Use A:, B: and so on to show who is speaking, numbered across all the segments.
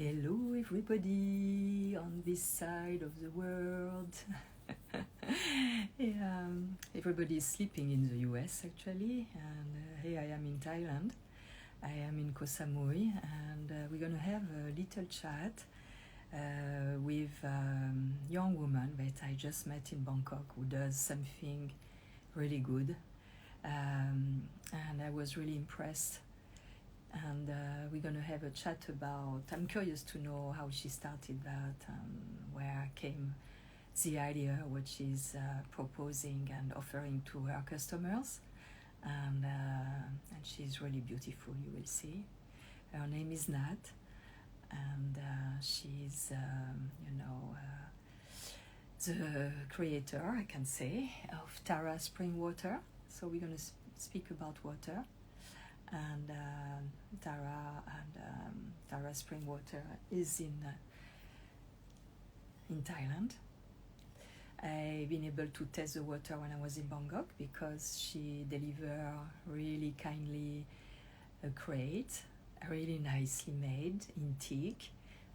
A: Hello everybody on this side of the world. Yeah, everybody is sleeping in the US actually, and here I am in Thailand. I am in Koh Samui, and we're gonna have a little chat with a young woman that I just met in Bangkok who does something really good, and I was really impressed. And we're going to have a chat about, I'm curious to know how she started that, where came the idea, what she's proposing and offering to her customers. And she's really beautiful, you will see. Her name is Nat, and she's, the creator, I can say, of Tara Spring Water. So we're going to speak about water. And Tara Spring Water is in Thailand. I've been able to test the water when I was in Bangkok because she delivered really kindly a crate, really nicely made in teak,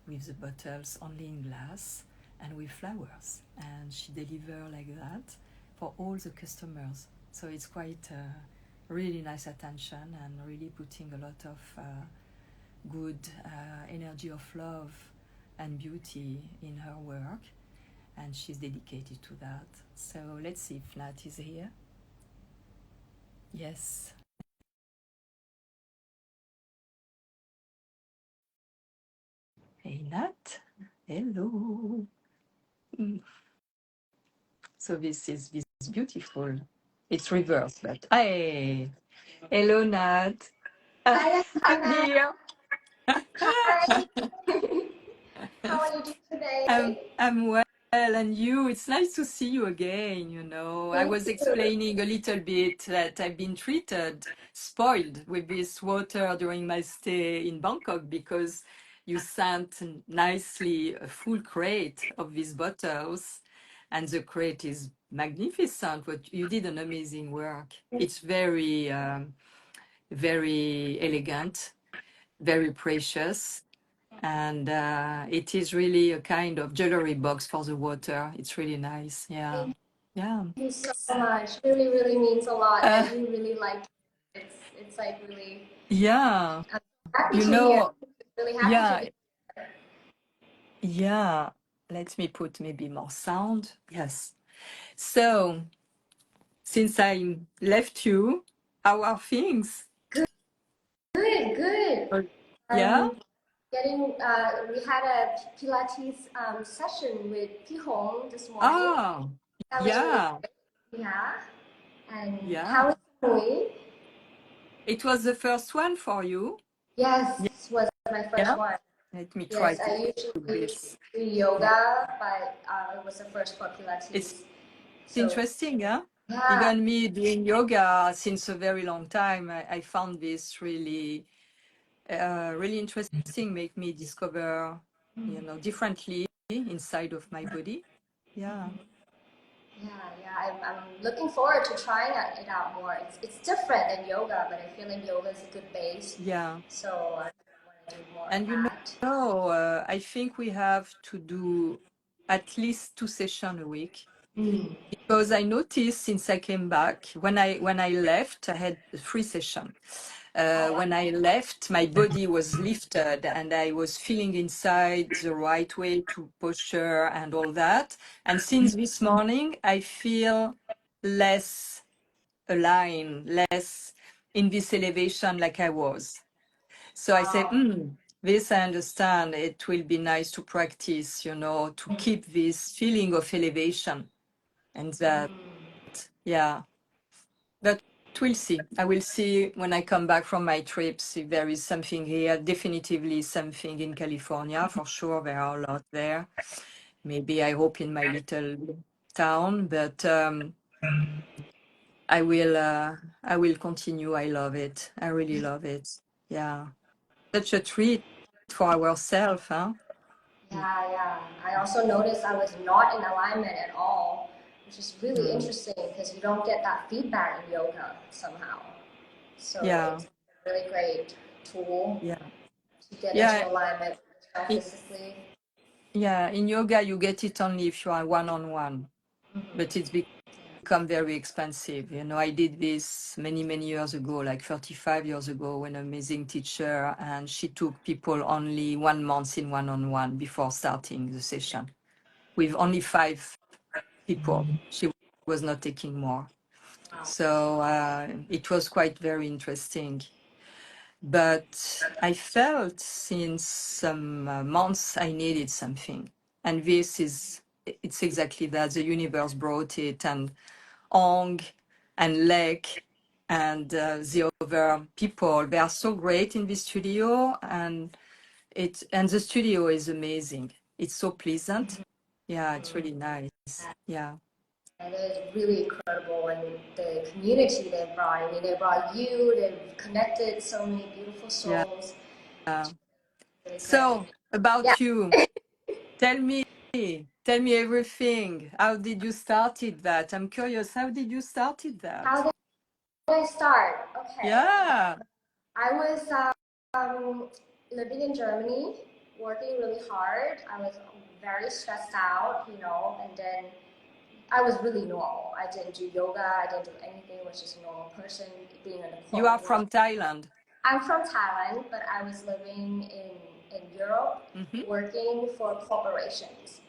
A: with the bottles only in glass and with flowers. And she delivered like that for all the customers. So it's quite really nice attention and really putting a lot of good energy of love and beauty in her work, and she's dedicated to that. So let's see if Nat is here. Yes. Hey Nat, hello. So this is beautiful. It's reversed, but hey, hello Nat.
B: Hi,
A: I'm
B: Anna.
A: here.
B: Hi. How are you doing today?
A: I'm well, and you? It's nice to see you again, you know. I
B: Thank
A: was
B: you.
A: explaining a little bit that I've been spoiled with this water during my stay in Bangkok because you sent nicely a full crate of these bottles, and the crate is magnificent. But you did an amazing work. It's very elegant, very precious, and it is really a kind of jewelry box for the water. It's really nice. Yeah.
B: Thank
A: Yeah.
B: you so much. Really, really means a lot
A: Uh,
B: that you really like it. It's like really,
A: yeah.
B: I'm happy
A: You
B: to hear.
A: know,
B: Really happy to
A: yeah.
B: be here.
A: Yeah. Let me put maybe more sound. Yes. So, since I left you, how are things?
B: Good, good.
A: Uh, Yeah.
B: I'm we had a Pilates session with Pi Hong this morning.
A: Oh,
B: That was really
A: yeah.
B: great. Yeah. And
A: Yeah.
B: how is Samui?
A: It was the first one for you.
B: Yes, this was my first
A: Yeah.
B: one.
A: Let me try
B: Yes,
A: to
B: I
A: do
B: usually
A: this.
B: do
A: Yeah.
B: yoga, but it was the first for
A: It's
B: Pilates. So
A: interesting, huh?
B: yeah,
A: Even me doing yoga since a very long time, I found this really interesting. Make me discover, differently inside of my body. Yeah,
B: yeah, yeah. I'm looking forward to trying it out more. It's different than yoga, but I feel like yoga is a good base.
A: yeah.
B: So I want to do more of
A: And
B: that.
A: I think we have to do at least 2 sessions a week.
B: Mm.
A: Because I noticed since I came back, when I left, I had 3 sessions. When I left, my body was lifted and I was feeling inside the right way to posture and all that. And since this morning, I feel less aligned, less in this elevation like I was. So I said,
B: Wow.
A: this I understand. It will be nice to practice, to keep this feeling of elevation. And that, yeah. But we'll see. I will see when I come back from my trips if there is something here. Definitively something in California, for sure. There are a lot there. Maybe I hope in my little town, but I will continue. I love it. I really love it. Yeah, such a treat for ourselves, huh?
B: Yeah, yeah. I also noticed I was not in alignment at all, which is really
A: Mm.
B: interesting because you don't get that feedback in yoga somehow. So
A: Yeah,
B: it's a really great tool
A: yeah,
B: to get into
A: yeah.
B: alignment. physically.
A: Yeah, in yoga, you get it only if you are one-on-one, but it's become very expensive. You know, I did this many, many years ago, like 35 years ago, when an amazing teacher, and she took people only 1 month in one-on-one before starting the session with only 5 people. She was not taking more. So it was quite very interesting. But I felt since some months I needed something. And it's exactly that. The universe brought it, and Ong and Lek and the other people, they are so great in the studio, and the studio is amazing. It's so pleasant. Yeah, it's really nice. Yeah.
B: And it's really incredible, and the community they brought. I mean, they brought you. They've connected so many beautiful souls.
A: Yeah.
B: Really
A: So
B: great. Yeah.
A: about you, tell me everything. How did you started that? I'm curious. How did you started that?
B: How did I start? Okay.
A: Yeah.
B: I was living in Germany, working really hard. I was very stressed out, and then I was really normal. I didn't do yoga. I didn't do anything. I was just a normal person being in the
A: You are
B: corporate world.
A: from Thailand.
B: I'm from Thailand, but I was living in Europe, working for corporations.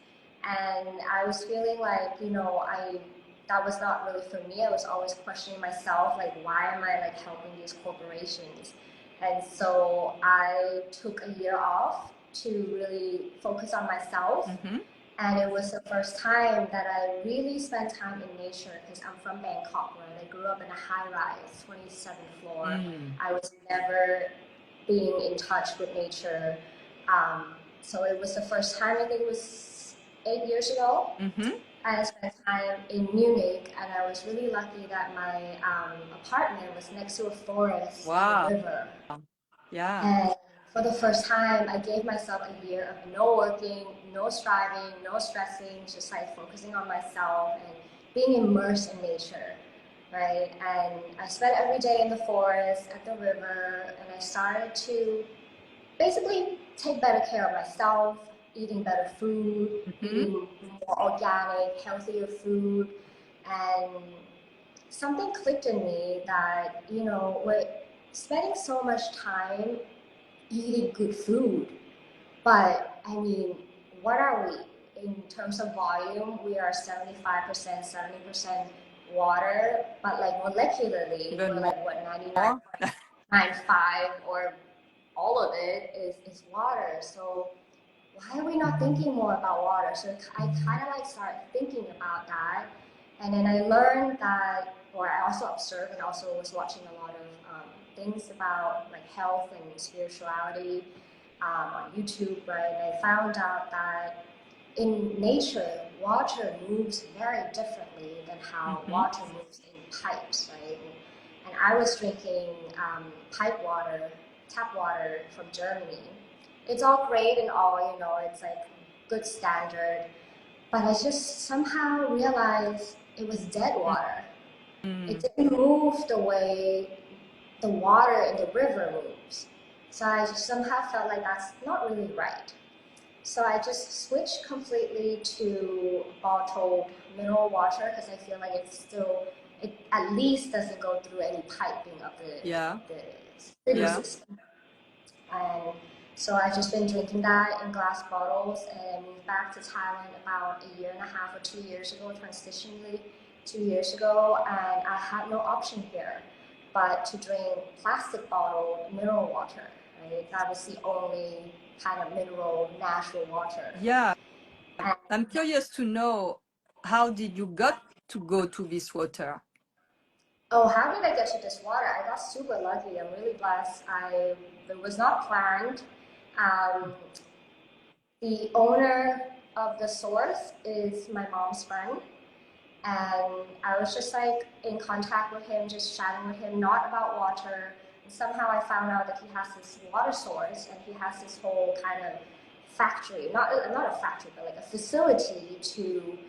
B: And I was feeling like, that was not really for me. I was always questioning myself, like, why am I like helping these corporations? And so I took a year off to really focus on myself. And it was the first time that I really spent time in nature, because I'm from Bangkok, right? I grew up in a high-rise, 27th floor. I was never being in touch with nature. So it was the first time, I think it was 8 years ago. I spent time in Munich, and I was really lucky that my apartment was next to a forest and a river.
A: Yeah.
B: And for the first time, I gave myself a year of no working, no striving, no stressing, just like focusing on myself and being immersed in nature, right? And I spent every day in the forest, at the river, and I started to basically take better care of myself, eating better food, eating more organic, healthier food, and something clicked in me that, we're spending so much time eating good food, but I mean, what are we? In terms of volume, we are 75%, 70% water, but like molecularly, we're like what, 99.95, or all of it is water. So why are we not thinking more about water? So I kind of like started thinking about that. And then I learned that, or I also observed and also was watching a lot of things about like health and spirituality on YouTube, right? And I found out that in nature, water moves very differently than how water moves in pipes, right? And I was drinking pipe water, tap water from Germany. It's all great and all, it's like good standard, but I just somehow realized it was dead water. It didn't move the way the water in the river moves. So I just somehow felt like that's not really right. So I just switched completely to bottled mineral water, because I feel like it at least doesn't go through any piping of the city system. And so I've just been drinking that in glass bottles, and I moved back to Thailand about a year and a half or 2 years ago, transitionally 2 years ago, and I had no option here but to drink plastic bottle mineral water, right? That was the only kind of mineral, natural water.
A: Yeah. I'm curious to know, how did you got to go to this water?
B: Oh, how did I get to this water? I got super lucky. I'm really blessed. It was not planned. The owner of the source is my mom's friend. And I was just like in contact with him, just chatting with him, not about water. And somehow I found out that he has this water source, and he has this whole kind of factory, not a factory, but like a facility to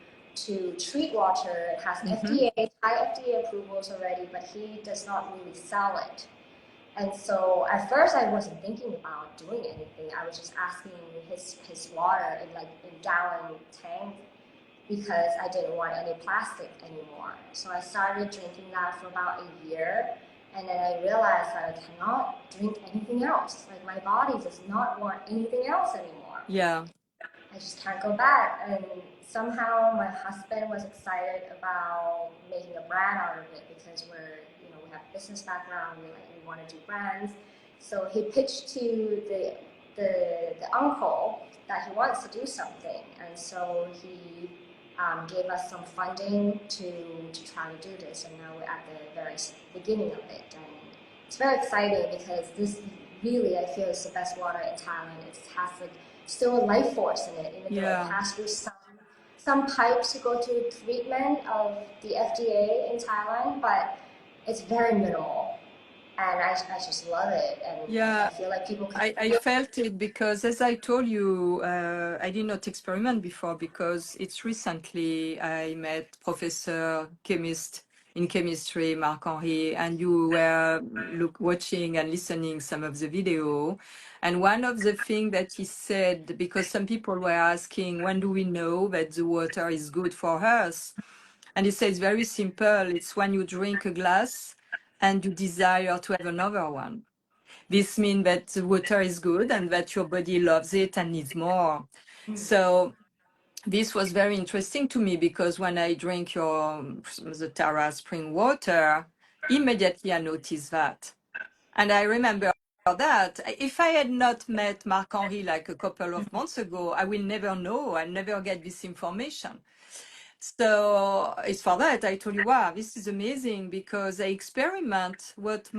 B: treat water. It has FDA, high FDA approvals already, but he does not really sell it. And so at first I wasn't thinking about doing anything. I was just asking his water in like a gallon tank because I didn't want any plastic anymore. So I started drinking that for about a year. And then I realized that I cannot drink anything else. Like my body does not want anything else anymore.
A: Yeah.
B: I just can't go back. And somehow my husband was excited about making a brand out of it because we have business background, we want to do brands. So he pitched to the uncle that he wants to do something. And so he gave us some funding to try to do this. And now we're at the very beginning of it. And it's very exciting because this really, I feel, is the best water in Thailand. It has like still a life force in it, even though it
A: Yeah.
B: has through some pipes to go through treatment of the FDA in Thailand, but it's very minimal. And I just love it. And
A: Yeah.
B: I feel like people can
A: I felt it because, as I told you, I did not experiment before because it's recently I met Professor Chemist in chemistry, Marc-Henri, and you were watching and listening some of the video. And one of the things that he said, because some people were asking, when do we know that the water is good for us? And he says very simple. It's when you drink a glass and you desire to have another one. This means that the water is good and that your body loves it and needs more. So this was very interesting to me because when I drink the Tara spring water, immediately I noticed that. And I remember that if I had not met Marc-Henri like a couple of months ago, I will never know. I'll never get this information. So it's for that I told you, wow, this is amazing because I experiment what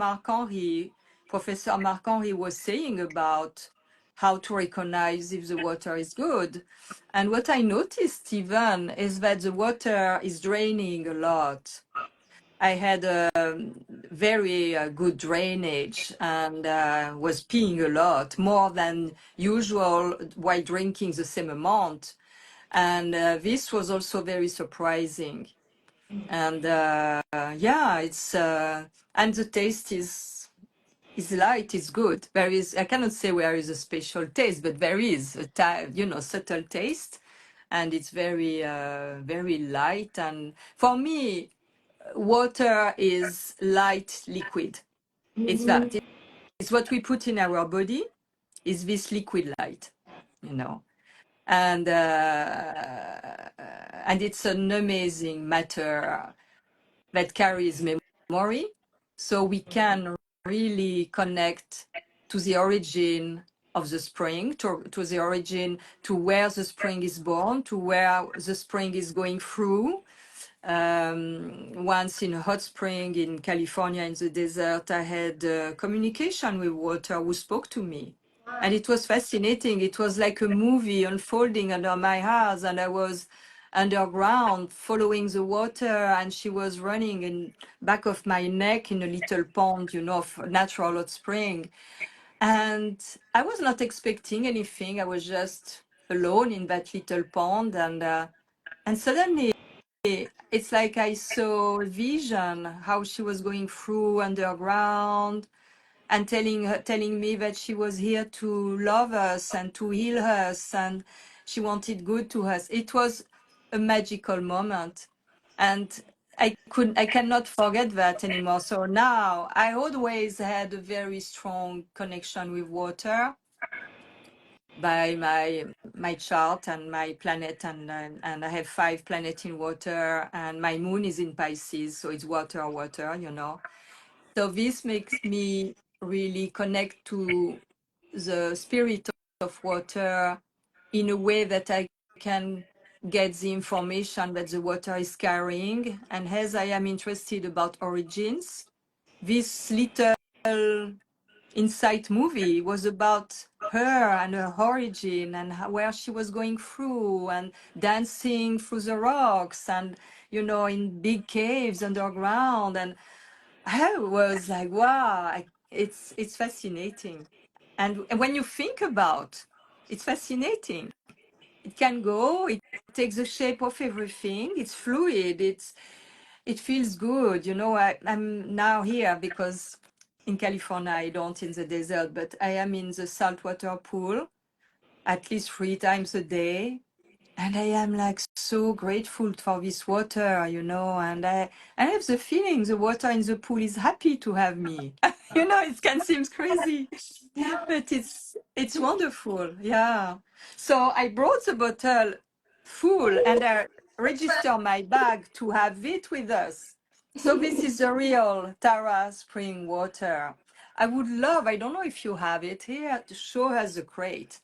A: Professor Marc-Henri was saying about how to recognize if the water is good. And what I noticed even is that the water is draining a lot. I had a very good drainage and was peeing a lot, more than usual while drinking the same amount. And this was also very surprising. And yeah, it's and the taste is light, is good. There is, I cannot say where is a special taste, but there is a subtle taste, and it's very very light. And for me, water is light liquid. It's that. It's what we put in our body. Is this liquid light, you know? And it's an amazing matter that carries memory, so we can really connect to the origin of the spring, to the origin, to where the spring is born, to where the spring is going through. Once in a hot spring in California in the desert, I had communication with water who spoke to me. And it was fascinating. It was like a movie unfolding under my eyes, and I was underground following the water, and she was running in back of my neck in a little pond, of natural hot spring. And I was not expecting anything. I was just alone in that little pond, and suddenly it's like I saw a vision how she was going through underground and telling me that she was here to love us and to heal us, and she wanted good to us. It was a magical moment, and I cannot forget that anymore. So now I always had a very strong connection with water by my chart and my planet, and I have 5 planets in water, and my moon is in Pisces, so it's water. So this makes me really connect to the spirit of water in a way that I can get the information that the water is carrying. And as I am interested about origins, this little insight movie was about her and her origin and where she was going through and dancing through the rocks and in big caves underground. And I was like, wow, it's fascinating. And when you think about, it's fascinating. It can go, it takes the shape of everything. It's fluid. It feels good. I'm now here because in California. I don't in the desert, but I am in the saltwater pool at least 3 times a day. And I am like so grateful for this water, and I have the feeling the water in the pool is happy to have me. It can seem crazy,
B: No,
A: but it's wonderful. Yeah. So I brought the bottle full and I register my bag to have it with us. So this is the real Tara spring water. I don't know if you have it here, show us the crate.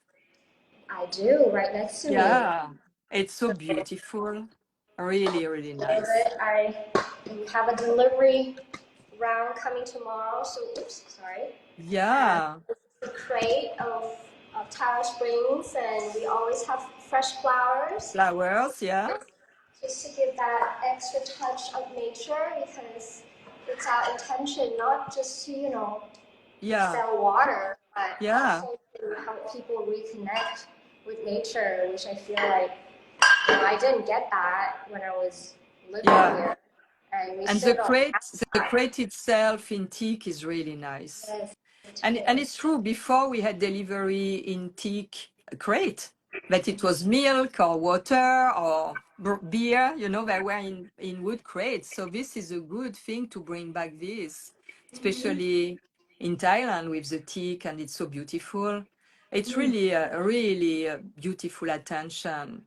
B: I do right next to me.
A: Yeah, it's so beautiful. Really, really nice.
B: Favorite. I we have a delivery round coming tomorrow. So, oops, sorry. And
A: Yeah,
B: a crate of Tara Springs, and we always have fresh flowers
A: flowers. Yeah,
B: just to give that extra touch of nature because it's our intention not just to,
A: yeah,
B: sell water, but
A: yeah,
B: also to help people reconnect with nature, which I feel like I didn't get that when I was living
A: yeah.
B: here, and we
A: And
B: still don't have
A: the
B: that.
A: crate itself in Teak is really nice.
B: Yes,
A: And it's true, before we had delivery in teak crate, that it was milk or water or beer, they were in wood crates. So this is a good thing to bring back this, especially in Thailand with the teak, and it's so beautiful. It's really a beautiful attention.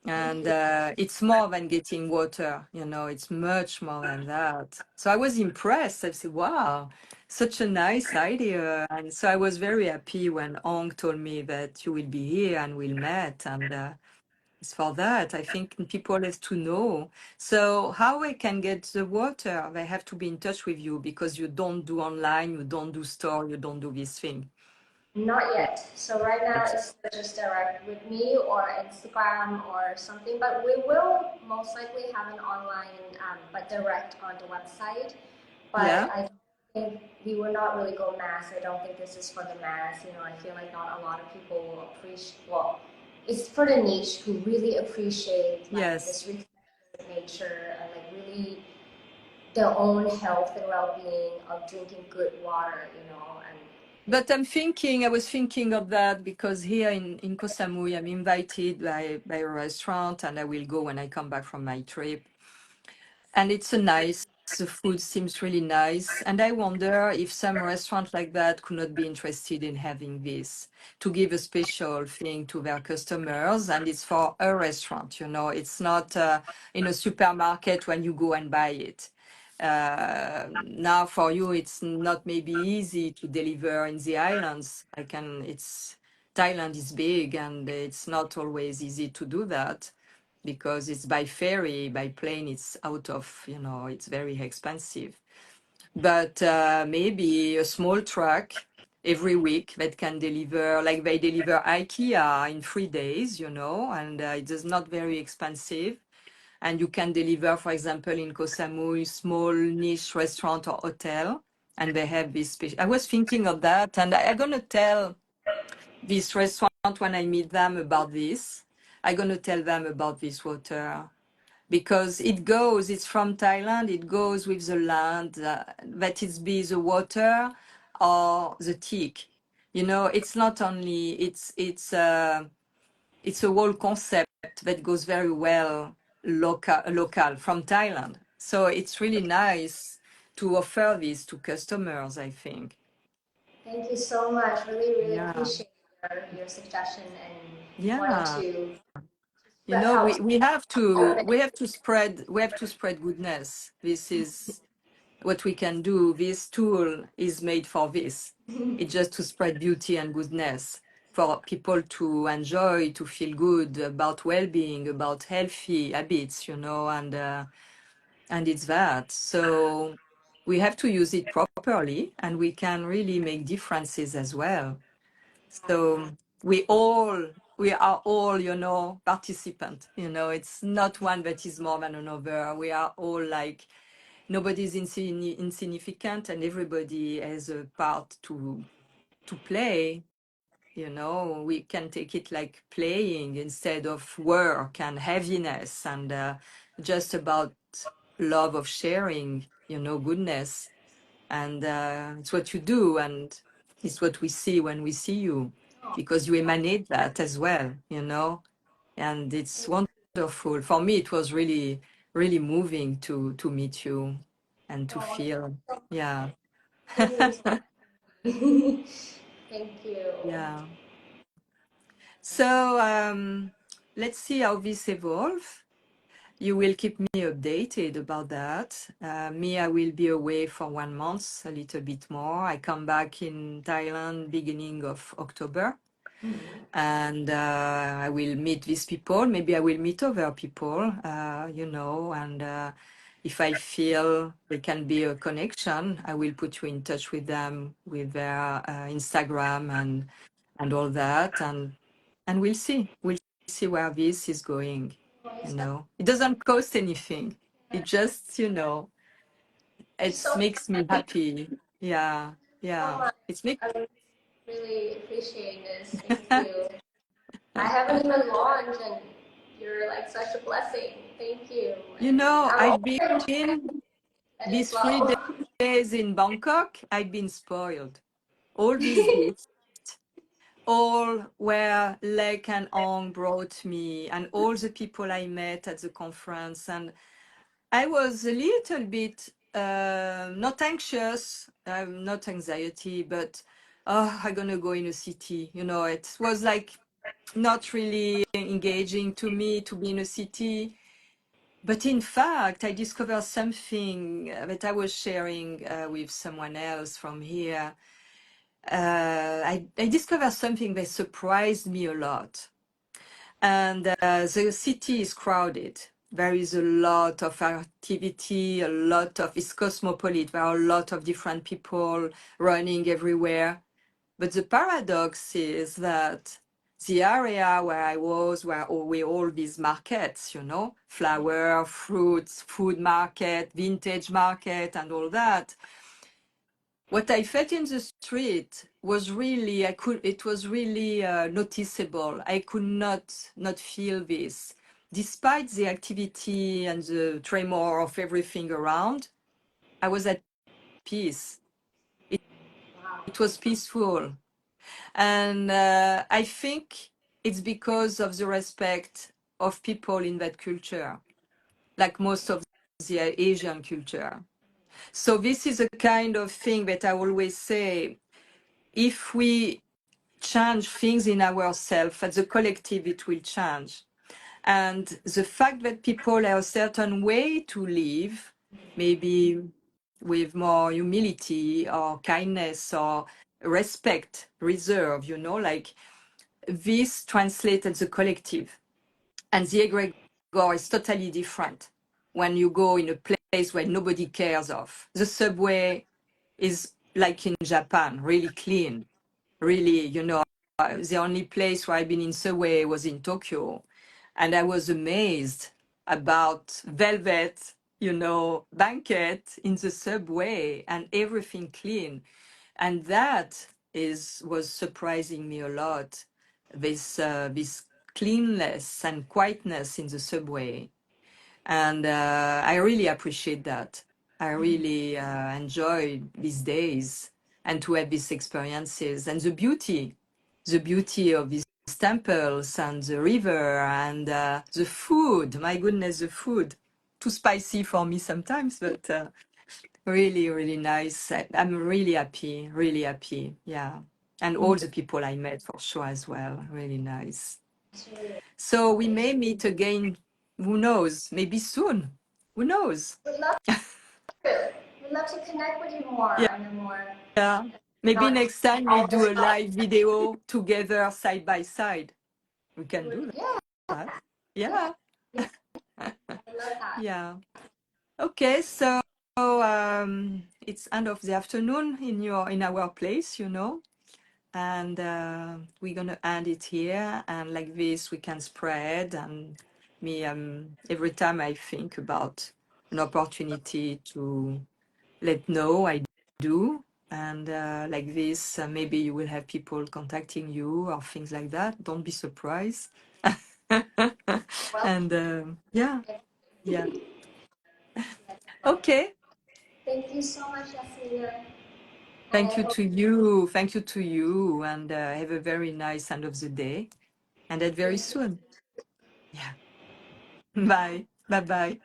B: Thank
A: And
B: you.
A: it's more than getting water, it's much more than that. So I was impressed. I said, wow, such a nice idea. And so I was very happy when Ong told me that you will be here and we'll meet. And it's for that. I think people have to know. So how I can get the water? They have to be in touch with you because you don't do online, you don't do store, you don't do this thing.
B: Not
A: Yeah.
B: yet. So right now
A: That's,
B: it's just direct with me or Instagram or something, but we will most likely have an online, but direct on the website. But
A: yeah.
B: I think we will not really go mass. I don't think this is for the mass. I feel like not a lot of people will appreciate. Well, it's for the niche who really appreciate like
A: Yes.
B: this reconnection with nature and like really their own health and well-being of drinking good water. And
A: But I was thinking of that because here in Koh Samui, I'm invited by a restaurant and I will go when I come back from my trip. And the food seems really nice. And I wonder if some restaurant like that could not be interested in having this to give a special thing to their customers. And it's for a restaurant, it's not in a supermarket when you go and buy it. Now for you, it's not maybe easy to deliver in the islands. Thailand is big and it's not always easy to do that because it's by ferry, by plane, it's out of, it's very expensive. But maybe a small truck every week that can deliver, like they deliver IKEA in 3 days, and it is not very expensive. And you can deliver, for example, in Koh Samui, small niche restaurant or hotel, and they have this special. I was thinking of that, and I'm gonna tell this restaurant when I meet them about this. I'm gonna tell them about this water because it's from Thailand, it goes with the land, that it be the water or the teak. It's not only, it's a whole concept that goes very well local from Thailand. So it's really nice to offer this to customers, I think.
B: thank you so much. Really, really
A: Yeah.
B: appreciate your suggestion and wanting
A: Yeah.
B: to spread help.
A: We have to spread goodness. This is what we can do. This tool is made for this. It's just to spread beauty and goodness for people to enjoy, to feel good about well-being, about healthy habits, and it's that. So we have to use it properly, and we can really make differences as well. So we are all, participant. It's not one that is more than another. We are all like nobody's insignificant, and everybody has a part to play. We can take it like playing instead of work and heaviness, and just about love of sharing, goodness. And it's what you do, and it's what we see when we see you, because you emanate that as well, you know. And it's wonderful. For me, it was really, really moving to meet you and to
B: Oh,
A: feel, yeah.
B: it means thank you.
A: Yeah. So let's see how this evolves. You will keep me updated about that. Me, I will be away for 1 month, a little bit more. I come back in Thailand beginning of October. And I will meet these people. Maybe I will meet other people, you know, and if I feel there can be a connection, I will put you in touch with them, with their Instagram and all that, and we'll see where this is going. You know, it doesn't cost anything. It just, you know,
B: You're
A: it
B: so
A: makes me happy. Yeah,
B: so
A: yeah.
B: much.
A: It's make
B: I really appreciate this. Thank you. I haven't even launched, and you're like such a blessing. Thank you.
A: you
B: And
A: know,
B: I'm
A: I've
B: always
A: been
B: as
A: these three
B: well.
A: days in Bangkok, I've been spoiled. All these gifts, all where Lek and Ong brought me, and all the people I met at the conference. And I was a little bit not anxious, not anxiety, but oh, I'm gonna go in a city. You know, it was like not really engaging to me to be in a city. But in fact, I discovered something that I was sharing with someone else from here. I discovered something that surprised me a lot. And the city is crowded. There is a lot of activity, a lot of, it's cosmopolitan. There are a lot of different people running everywhere. But the paradox is that the area where I was, where all these markets, you know, flower, fruits, food market, vintage market, and all that, what I felt in the street was really, it was really noticeable. I could not feel this. Despite the activity and the tremor of everything around, I was at peace. It,
B: Wow.
A: it was peaceful. And I think it's because of the respect of people in that culture, like most of the Asian culture. So this is a kind of thing that I always say, if we change things in ourselves, as a collective, it will change. And the fact that people have a certain way to live, maybe with more humility or kindness or respect, reserve, you know, like this translates as a collective. And the egregore is totally different when you go in a place where nobody cares of. The subway is like in Japan, really clean, really, you know, the only place where I've been in subway was in Tokyo. And I was amazed about velvet, you know, blanket in the subway and everything clean. And that was surprising me a lot. This cleanliness and quietness in the subway, and I really appreciate that. I really enjoy these days and to have these experiences and the beauty of these temples and the river and the food. My goodness, the food. Too spicy for me sometimes, but really, really nice. I'm really happy, really happy. Yeah. And all the people I met for sure as well. Really nice. So we may meet again. Who knows? Maybe soon. Who knows?
B: We'd love to. We'd love to connect with you more
A: Yeah.
B: and more.
A: Yeah. Maybe
B: Not
A: next time we
B: all
A: do
B: this
A: a
B: stuff.
A: live video together side by side. We can do
B: Yeah,
A: that.
B: yeah,
A: Yeah.
B: yeah. I love that.
A: Yeah. Okay, so it's end of the afternoon in our place, you know, and we're gonna end it here, and like this we can spread. And me, every time I think about an opportunity to let know, I do, and like this, maybe you will have people contacting you or things like that. Don't be surprised.
B: Well,
A: And yeah, yeah. Okay.
B: Thank you so much, Yasmina. And
A: Thank
B: I
A: you
B: hope
A: to you. Thank you to you. And have a very nice end of the day. And at very
B: thank you.
A: soon. Yeah. Bye. Bye bye.